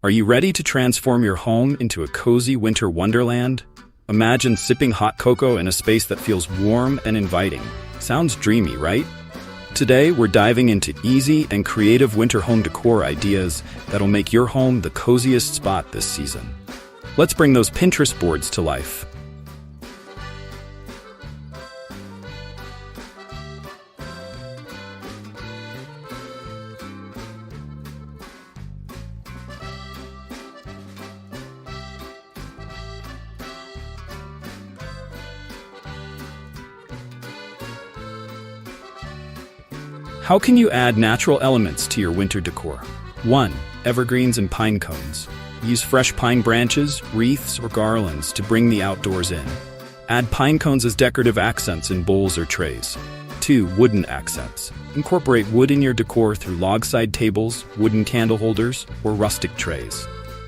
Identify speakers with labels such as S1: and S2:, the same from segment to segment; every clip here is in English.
S1: Are you ready to transform your home into a cozy winter wonderland? Imagine sipping hot cocoa in a space that feels warm and inviting. Sounds dreamy, right? Today, we're diving into easy and creative winter home decor ideas that'll make your home the coziest spot this season. Let's bring those Pinterest boards to life. How can you add natural elements to your winter decor? 1. Evergreens and pine cones. Use fresh pine branches, wreaths, or garlands to bring the outdoors in. Add pine cones as decorative accents in bowls or trays. 2. Wooden accents. Incorporate wood in your decor through log-side tables, wooden candle holders, or rustic trays.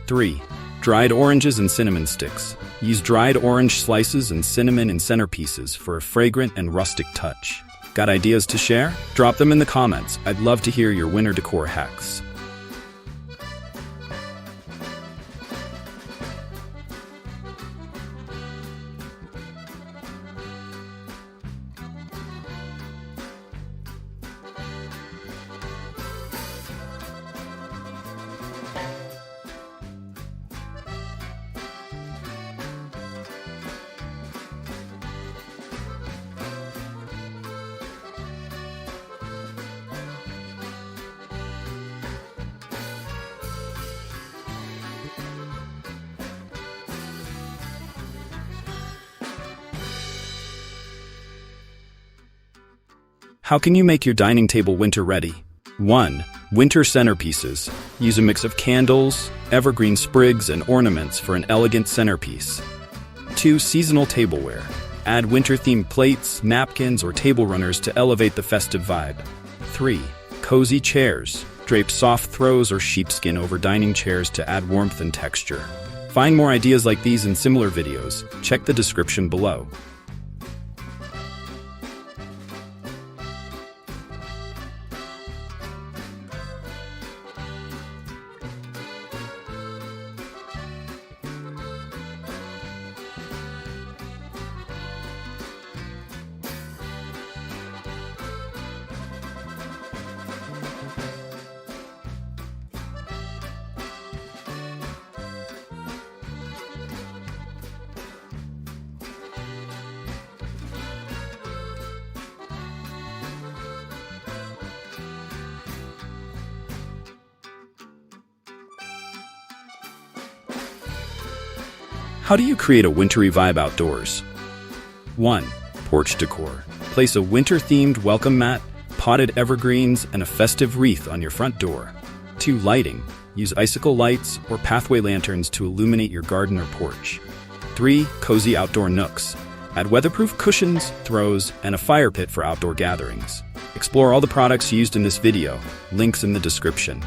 S1: 3. Dried oranges and cinnamon sticks. Use dried orange slices and cinnamon in centerpieces for a fragrant and rustic touch. Got ideas to share? Drop them in the comments. I'd love to hear your winter decor hacks. How can you make your dining table winter ready? 1. Winter centerpieces. Use a mix of candles, evergreen sprigs, and ornaments for an elegant centerpiece. 2. Seasonal tableware. Add winter-themed plates, napkins, or table runners to elevate the festive vibe. 3. Cozy chairs. Drape soft throws or sheepskin over dining chairs to add warmth and texture. Find more ideas like these in similar videos. Check the description below. How do you create a wintry vibe outdoors? 1. Porch decor. Place a winter-themed welcome mat, potted evergreens, and a festive wreath on your front door. 2. Lighting. Use icicle lights or pathway lanterns to illuminate your garden or porch. 3. Cozy outdoor nooks. Add weatherproof cushions, throws, and a fire pit for outdoor gatherings. Explore all the products used in this video. Links in the description.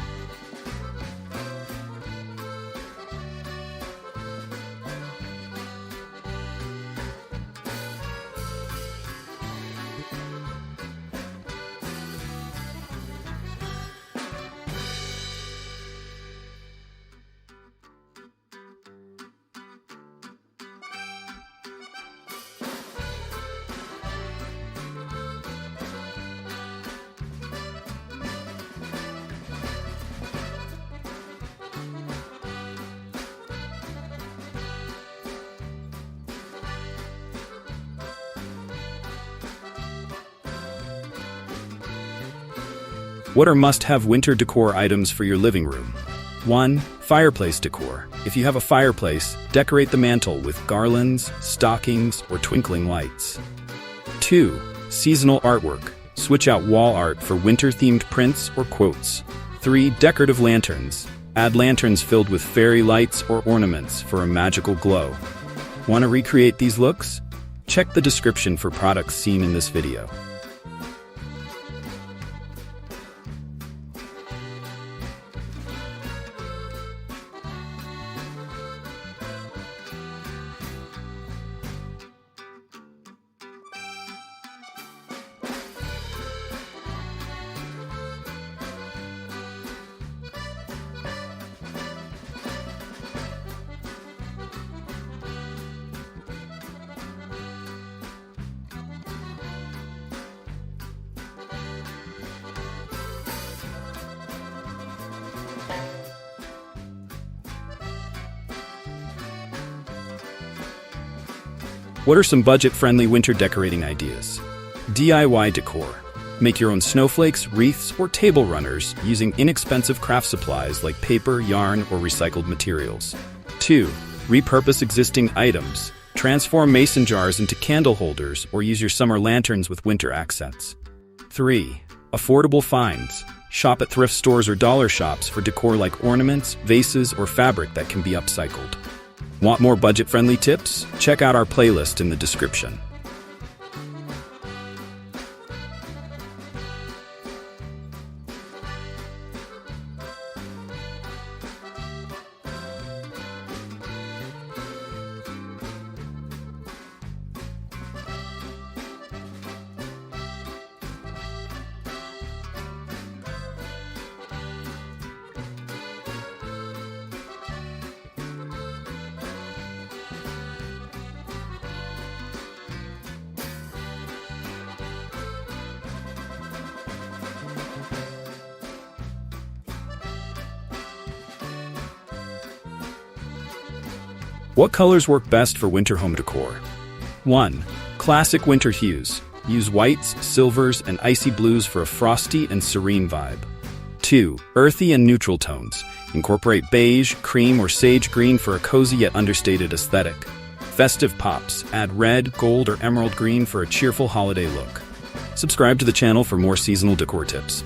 S1: What are must-have winter decor items for your living room? 1. Fireplace decor. If you have a fireplace, decorate the mantel with garlands, stockings, or twinkling lights. 2. Seasonal artwork. Switch out wall art for winter-themed prints or quotes. 3. Decorative lanterns. Add lanterns filled with fairy lights or ornaments for a magical glow. Want to recreate these looks? Check the description for products seen in this video. What are some budget-friendly winter decorating ideas? DIY decor. Make your own snowflakes, wreaths, or table runners using inexpensive craft supplies like paper, yarn, or recycled materials. 2. Repurpose existing items. Transform mason jars into candle holders or use your summer lanterns with winter accents. 3. Affordable finds. Shop at thrift stores or dollar shops for decor like ornaments, vases, or fabric that can be upcycled. Want more budget-friendly tips? Check out our playlist in the description. What colors work best for winter home decor? 1. Classic winter hues. Use whites, silvers, and icy blues for a frosty and serene vibe. 2. Earthy and neutral tones. Incorporate beige, cream, or sage green for a cozy yet understated aesthetic. Festive pops. Add red, gold, or emerald green for a cheerful holiday look. Subscribe to the channel for more seasonal decor tips.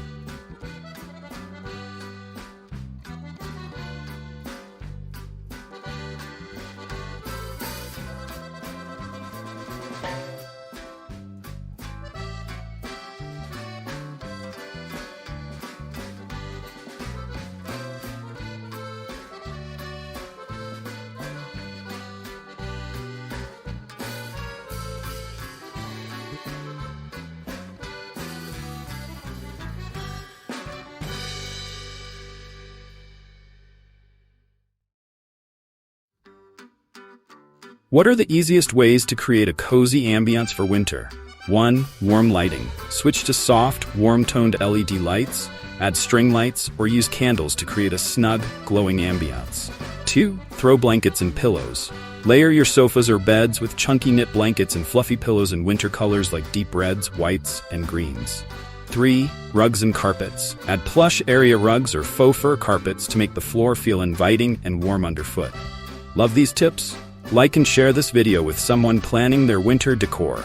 S1: What are the easiest ways to create a cozy ambience for winter? 1. Warm lighting. Switch to soft, warm-toned LED lights, add string lights, or use candles to create a snug, glowing ambience. 2. Throw blankets and pillows. Layer your sofas or beds with chunky knit blankets and fluffy pillows in winter colors like deep reds, whites, and greens. 3. Rugs and carpets. Add plush area rugs or faux fur carpets to make the floor feel inviting and warm underfoot. Love these tips? Like and share this video with someone planning their winter decor.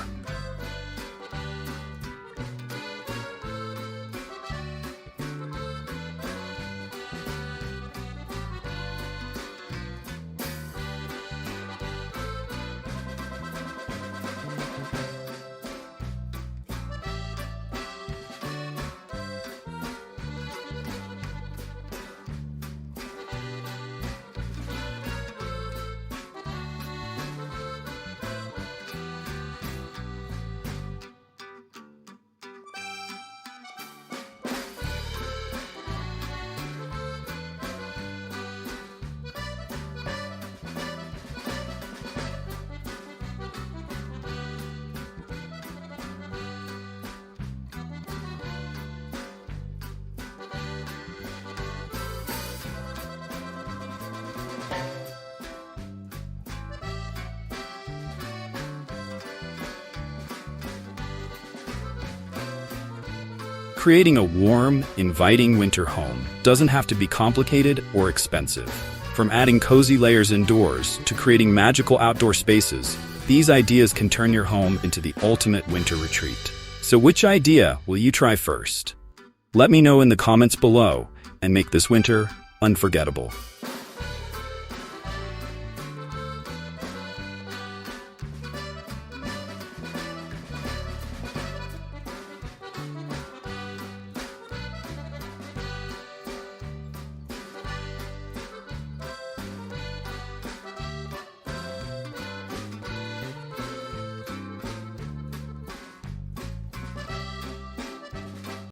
S1: Creating a warm, inviting winter home doesn't have to be complicated or expensive. From adding cozy layers indoors to creating magical outdoor spaces, these ideas can turn your home into the ultimate winter retreat. So which idea will you try first? Let me know in the comments below and make this winter unforgettable.